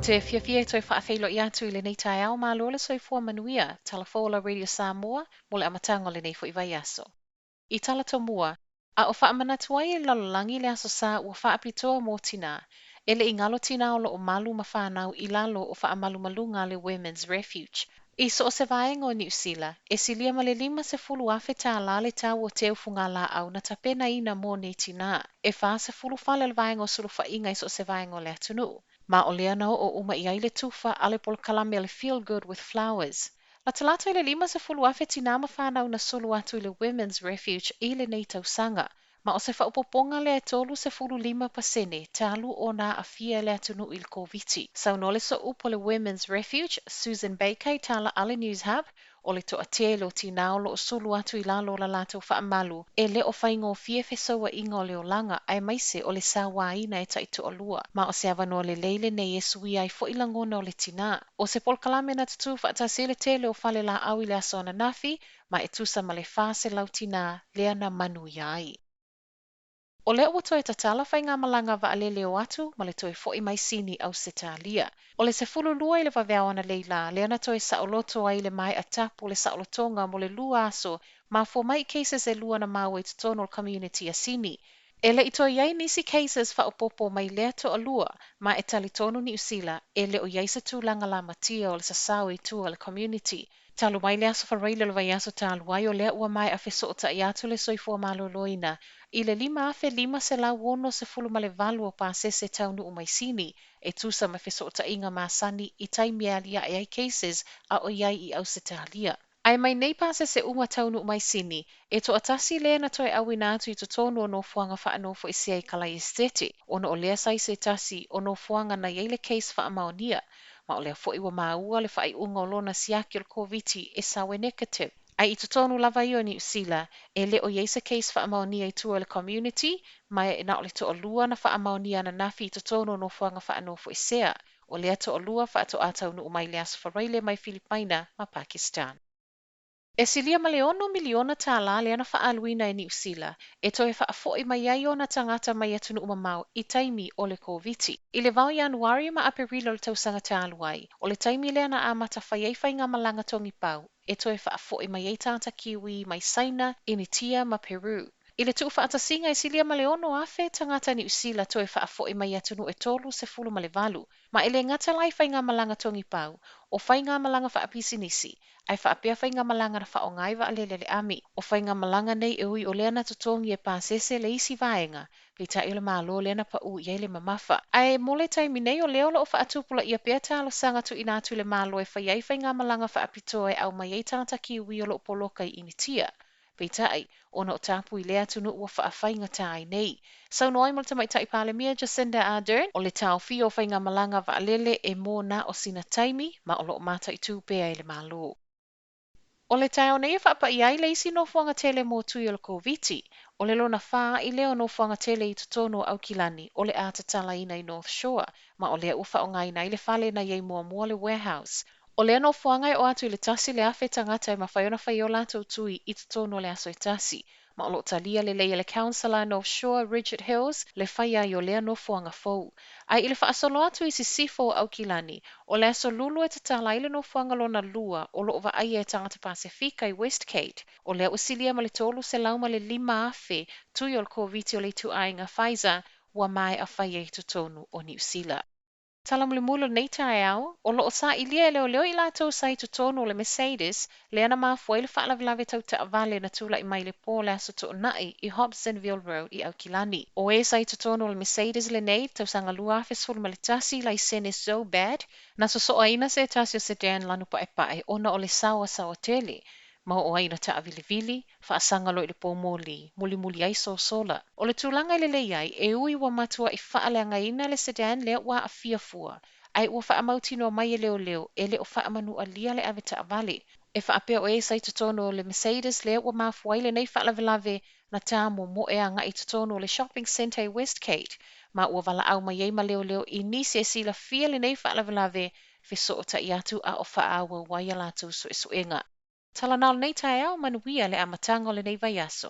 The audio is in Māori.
te whiawhia toi whaawhelo I atu I le nei tai au malo le soifua manuia, Talafola Radio Samoa, mo le amatanga le nei fo I vai aso. I tala tomua, a o whaamanatua I lalolangi le aso sa ua whaapitoa mō tina, e le ingalo tina o lo o malu ma whanau I lalo o whaamalu malunga le Women's Refuge. I so o se vaenga o New Zealand, e silia ma le 50 afe tā la le tau o te ufunga la au na tapena ina mō nei tina, e wha se fulu whale le vaenga o sulu whainga I so o se vaenga o le atunu. Ma o lea nao o uma I ai le tufa ale pol kalame le feel good with flowers. La talata I le 50 afe tina ma whanau na sulu atu I le Women's Refuge I le nei tausanga. Ma o se whaupoponga le tolu se fulu 5% talu o na a fia le atunu il koviti. Sau no le so upo le Women's Refuge, Susan Baker tala ale News Hub, o le to a te lo tina o lo sulu atu I lalo la lato whaamalu, e le o whaingo fie fesoa inga o le olanga ai maise o le sawa ina e taito o lua. Ma o se avano le leile nei e sui ai fo ilangona o le tina. O se pol kalame na tutu whaatase le tele o fale la au I le aso na nafi, ma e tusa ma le fase lau tina lea na manu iai. O lea ua toe tatala whai ngā malanga wa alele o atu, ma le toe fo I mai sini au se tālia. O le se fulu lua I le wawea ana leila, lea na toe sa o loto ai le mai a tapu le sa o lotonga mo le lua aso, ma fo mai cases e lua na maua I tutonol community a sini. E le I toi iai nisi cases fa o popo mai lea to a lua, ma e tali tonu New Zealand, e le o iai sa tūlanga la matia o le sasau I tua le community. Talu mai le aso whareile le vai aso talu ai o lea ua mai a feso o ta I atu le soifua malo loina, I le 5 se la wono se fulu ma le valu o pasese taunu umai sini, e tusa ma feso o ta inga masani I taimi alia e ai cases a o iai I au se talia. Ai mai nei pasese unga taunu umai sini, e to atasi lea na toi awina atu I to tonu o no fuanga wha anofo I siai kalai estete, ono o lea sai se tasi o no fuanga na yeile case wha amaonia, ma o lea fo iwa maua le wha I unga o lona siaki o le koviti e sawe negative. Ai I tonu lava I o New Zealand, e le o yeisa case wha amaonia I tua le community, mai e na o le to o lua na wha amaonia na nafi I tonu no fuanga wha anofo I sea, o lea to o lua wha ato atau nu umai lea safareile mai Filipaina ma Pakistan. E silia ma le 1 miliona tāla le ana whaaluina e New Zealand, e toe whaafoi mai ai o na tangata mai atunu umamau I taimi o le koviti. I le vau Januari ma aperilo le tausanga tālu ai, o le taimi le ana amata whaiai ngā malanga tongi pau, e toe whaafoi mai ai tangata kiwi mai Saina, Initia ma Peru. I le tuufa atasinga I silia ma le 1 afe tangata New Zealand toe whaafoi mai atunu e tolu se fulu ma le valu, ma ele ngata lai ngā malanga tongi pau, o ngā malanga whaapisinisi, ai whaapea ngā malanga na whaongai wa alele le ami, o ngā malanga nei e ui o lea na tutongi e pāsese le isi vaenga, pei ta i le mālo lea na pa u i le mamafa. Ai mole taimi nei o leo lo o whaatupula ia pea tālo sanga tu ina atu le mālo e whaiai ngā malanga whaapitoa e au mai ei tangata ki ui o lo poloka I Initia. Pei tai, ona o tapu I lea tunu ua whaawhainga tai nei. Sau no ai malta mai tai pāle mia Jacinda Ardern, o le tau fio ngā malanga wa alele e mō na o sina taimi, ma o lo mata I tūpea I le mālo. O le tau nei whaapa I ai leisi no fuanga tele mō tui o le koviti, o le lona wha I leo no fuanga tele I tutono au kilani o le atatala ina I North Shore, ma o lea ufa o ngai na I le fale na iei mua le warehouse. O lea no fuanga o atu I le tasi le afe tangata e mawhaiona whai o lato tui I tutono le aso I tasi, ma o lo talia le leia le councillor North Shore Richard Hills le whai ai o lea no fuanga fou. Ai I le whaasolo atu I si sifo au kilani, o le aso lulu e tatala I le no fuanga lona lua o lo ova ai e tangata Pasifika I Westgate, o lea usilia ma le tolu se lauma le 5 afe tui o le koviti o le tu ainga Pfizer wa mai a whai e tutonu o New Zealand. Tala mule mulo nei tae au, o lo o sa ilia leo I lato sa I tutonu le Mercedes, le ana mafua I le whaalavlave tau ta avale na tula I mai le po le aso to nai I Hobsonville Road I Aukilani. O e sa I tutonu le Mercedes le nei, tau sanga lua afe sulu ma le tasi la I sene so bad, na so so aina se tasi o sedan lanu pa e pae, ona o le sawa tele. Ma o aina ta avili-vili, whaasanga lo I le muli ai so sola. O le tūlanga I le leiai, e ui wa matua I whaaleanga ina le sedan lea wa a fiafua. Ai ua whaamauti no mai e leo, e le o whaamanu a lia le ave ta avale. E whaapea o e sai tutono le Mercedes lea ua mafua le nei whaalavelave na tā mo e anga I tutono le shopping centre I Westgate. Ma ua wala au mai ma leo I nisi e sila fia le nei whaalavelave fiso o ta iatu a o whaawa waia latu so e suenga. Tala nal nei tae au manuia le amatanga o le nei vai aso.